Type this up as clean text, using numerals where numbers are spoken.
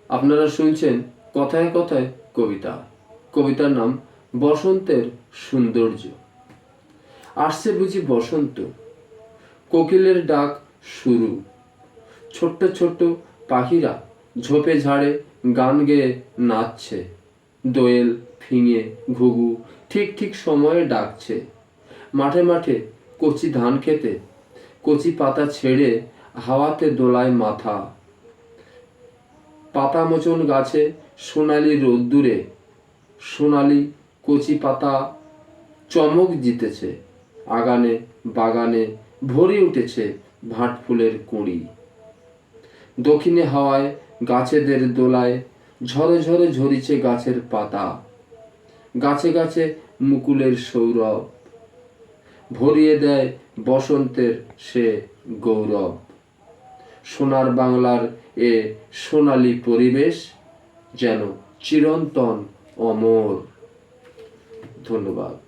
আপনারা শুনছেন কথায় কথায় কবিতা। কবিতার নাম বসন্তের সৌন্দর্য। আসছে বুঝি বসন্ত, কোকিলের ডাক শুরু। ছোট্ট ছোট্ট পাখিরা ঝোপে ঝাড়ে গান গেয়ে নাচছে। দোয়েল, ফিঙে, ঘুঘু ঠিক ঠিক সময়ে ডাকছে। মাঠে মাঠে কচি ধান খেতে কচি পাতা ছেড়ে হাওয়াতে দোলায় মাথা। পাতা মোচন গাছে সোনালি রোদ্দুরে সোনালি কচি পাতা চমক জিতেছে। আগানে বাগানে ভরে উঠেছে ভাট ফুলের কুঁড়ি। দক্ষিণে হাওয়ায় গাছেদের দোলায় ঝরে ঝরে ঝরিছে গাছের পাতা। গাছে গাছে মুকুলের সৌরভ ভরিয়ে দেয় বসন্তের সে গৌরব। সোনার বাংলার এ সোনালী পরিবেশ যেন চিরন্তন অমর। ধন্যবাদ।